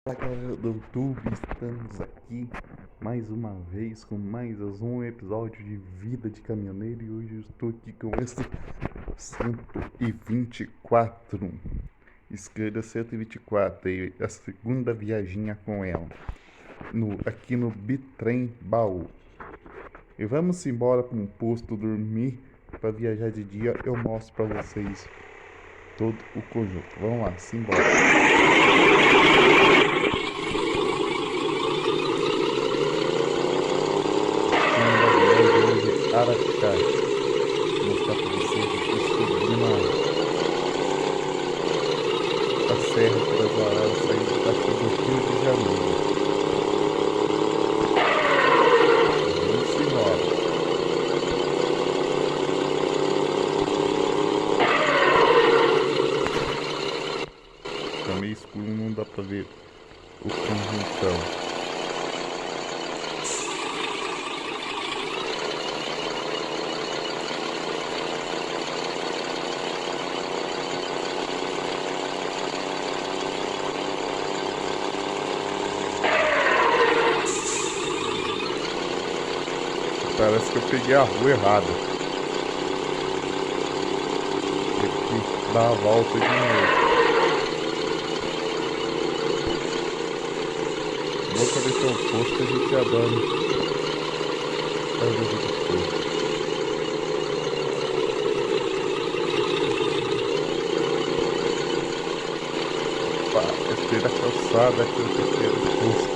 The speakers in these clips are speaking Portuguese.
Fala galera do YouTube, estamos aqui mais uma vez com mais um episódio de Vida de Caminhoneiro e hoje eu estou aqui com esse 124, esquerda 124, e a segunda viaginha com ela, aqui no Bitrem Baú. E vamos embora para um posto dormir, para viajar de dia eu mostro para vocês todo o conjunto. Vamos lá, simbora. Araxá. Vou mostrar para vocês aqui subindo a Serra das Araras, saindo daqui do Rio de Janeiro. Vamos embora. Tá meio escuro, não dá para ver o conjuntão. Parece que eu peguei a rua errada. Tem que dar a volta de novo. Vou aparecer um posto que a gente já dando. Opa, esse da calçada aqui eu pequeno posto.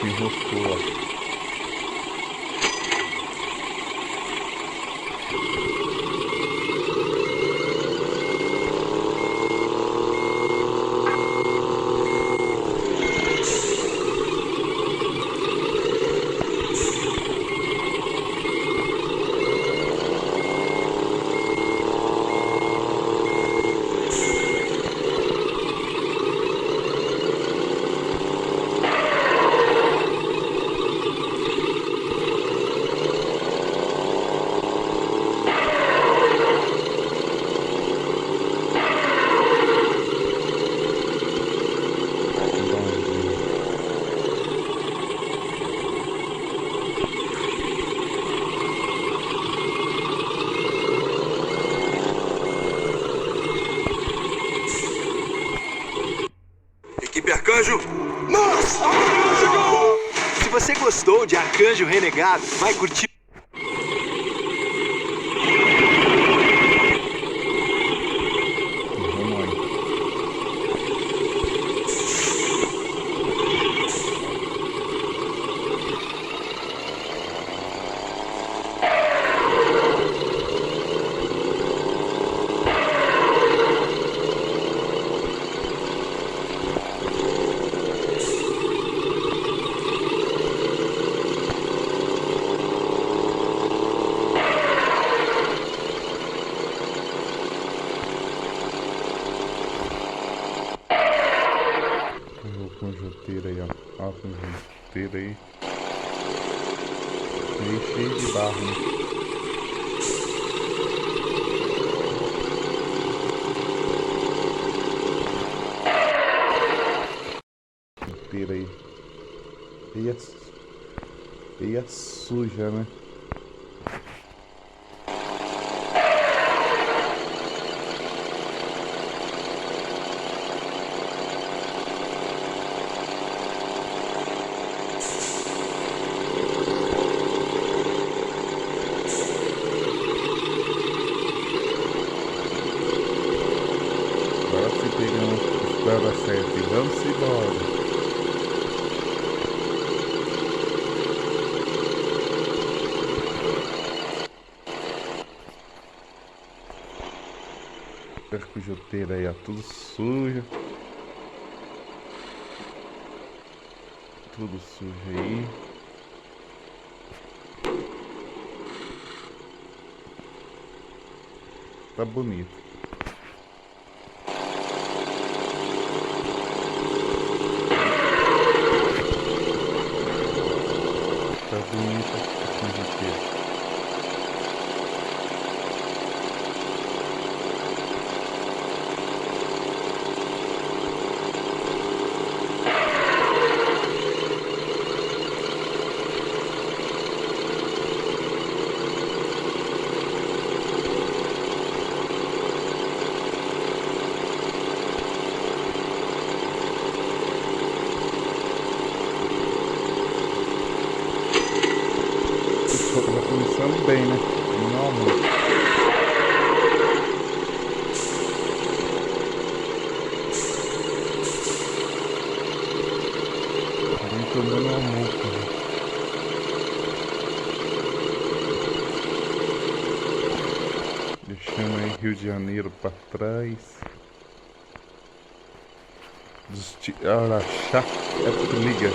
Enroscou lá. Equipe Arcanjo, mas Arcanjo! Se você gostou de Arcanjo Renegado, vai curtir. Conjunteira aí, ó. Ó a conjunteira aí. Meio cheio de barro, né? Conjunteira aí. Meia suja, né? Pegamos estrada certa e vamos embora. Percujuteira aí, ó, tudo sujo. Tudo sujo aí. Tá bonito. tem, né? Não, mano. Alguém tomando uma multa, né? Deixando aí Rio de Janeiro pra trás. Araxá é tudo liga.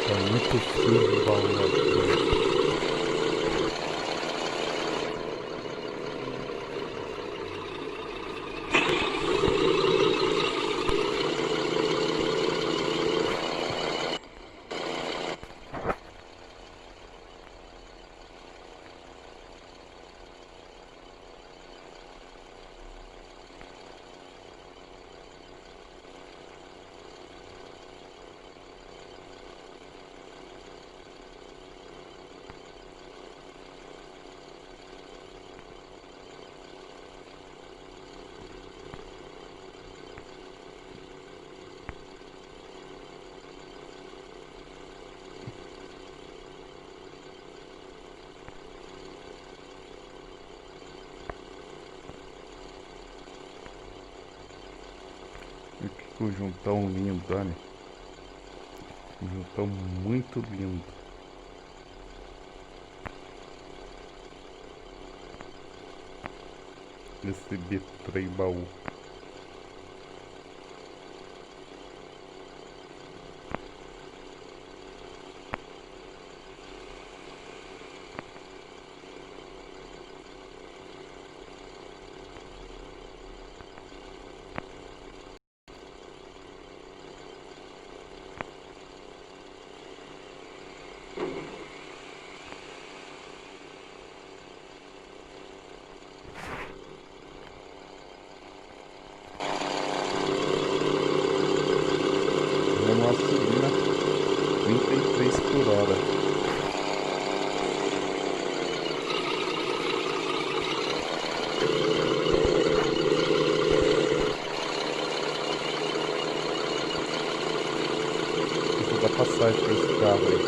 Tá muito frio de baú aqui. Que conjuntão lindo, olha. Conjuntão muito lindo. Esse bitrem baú. Vamos subir na 33 por hora. Vou dar passagem para esse carro aí.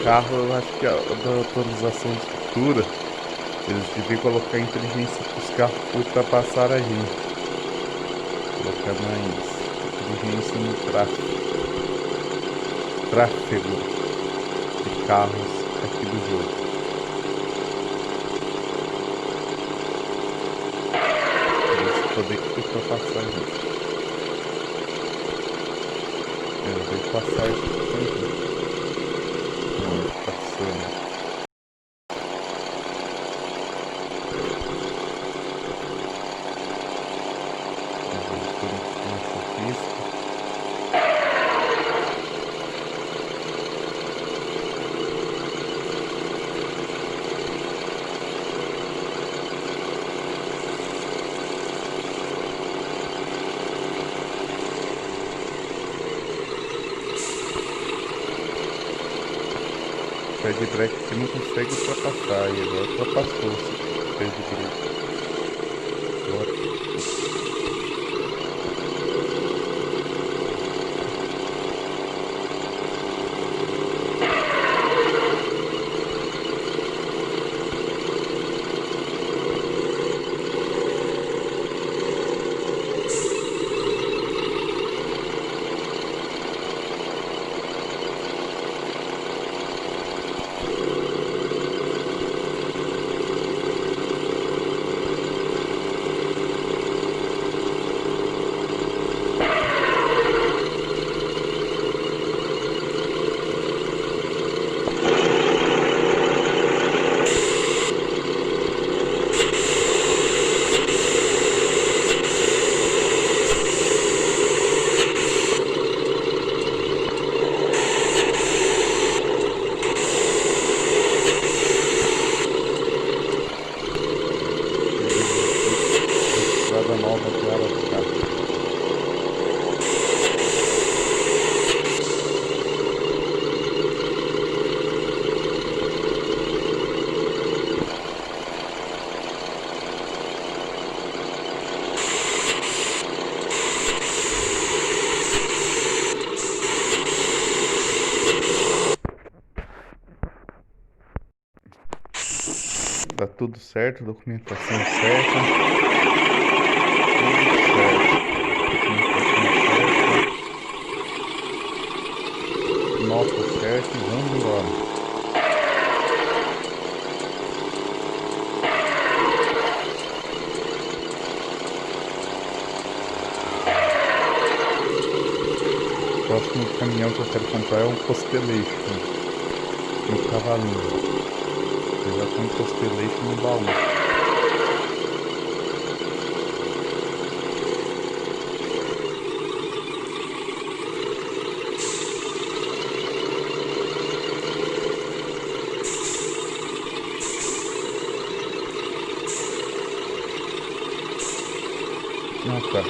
Carro, eu acho que a da atualização futura eles deviam colocar inteligência para os carros ultrapassar a gente. Colocar mais vigência no tráfego de carros aqui do jogo. Pra você poder ultrapassar a gente. Eu vou passar isso aqui. Não, passando. Pé de break que não consegue ultrapassar, e agora ultrapassou esse pé de break. Agora. Estrada nova de Araraquara. Tá tudo certo, documentação certa. Tudo certo. Documentação certa. Nota certa e vamos embora. O próximo caminhão que eu quero comprar é um Constellation. No cavalinho. Eu já tenho um Constellation no baú. Ah, tá.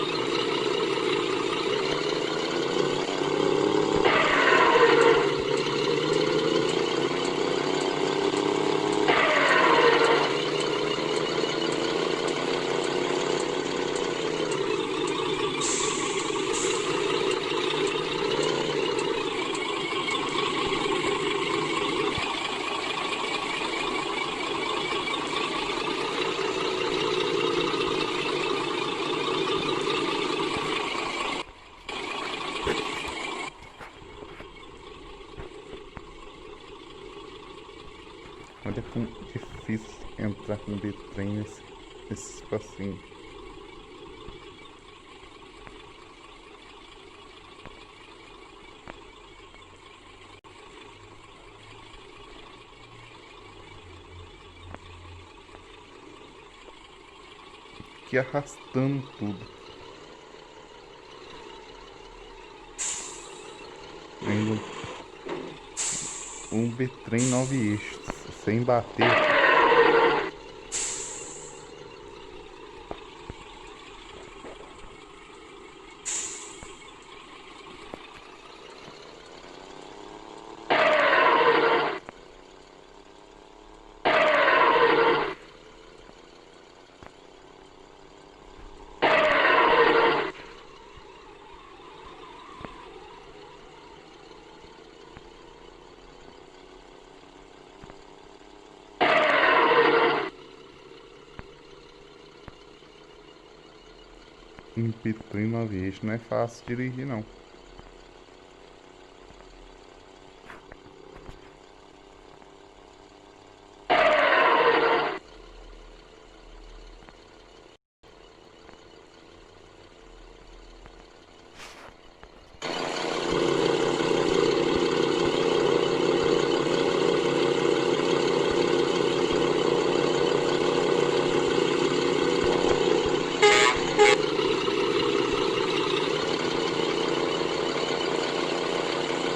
Olha como difícil entrar com bitrem nesse espacinho. Aqui arrastando tudo. Ainda um bitrem 9 eixos, sem bater. em Bitrem Nova Eixo não é fácil dirigir, não.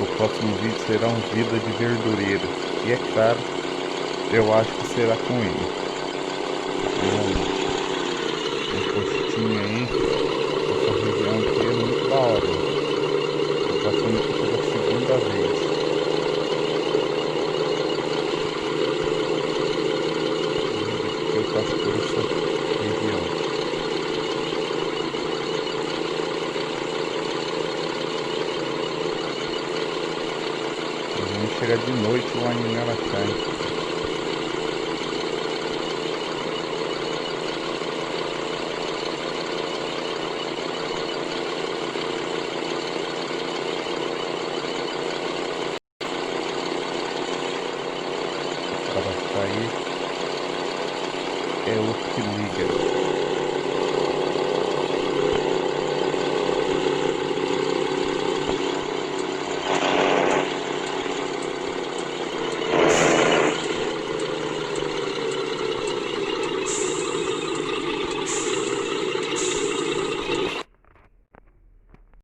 O próximo vídeo será um vida de verdureira. E é claro, eu acho que será com ele. Um postinho aí. Essa região aqui é muito da hora. Tô passando aqui pela segunda vez. Eu passo por essa região. Nós vamos chegar de noite lá em Araxá. Araxá é o que liga.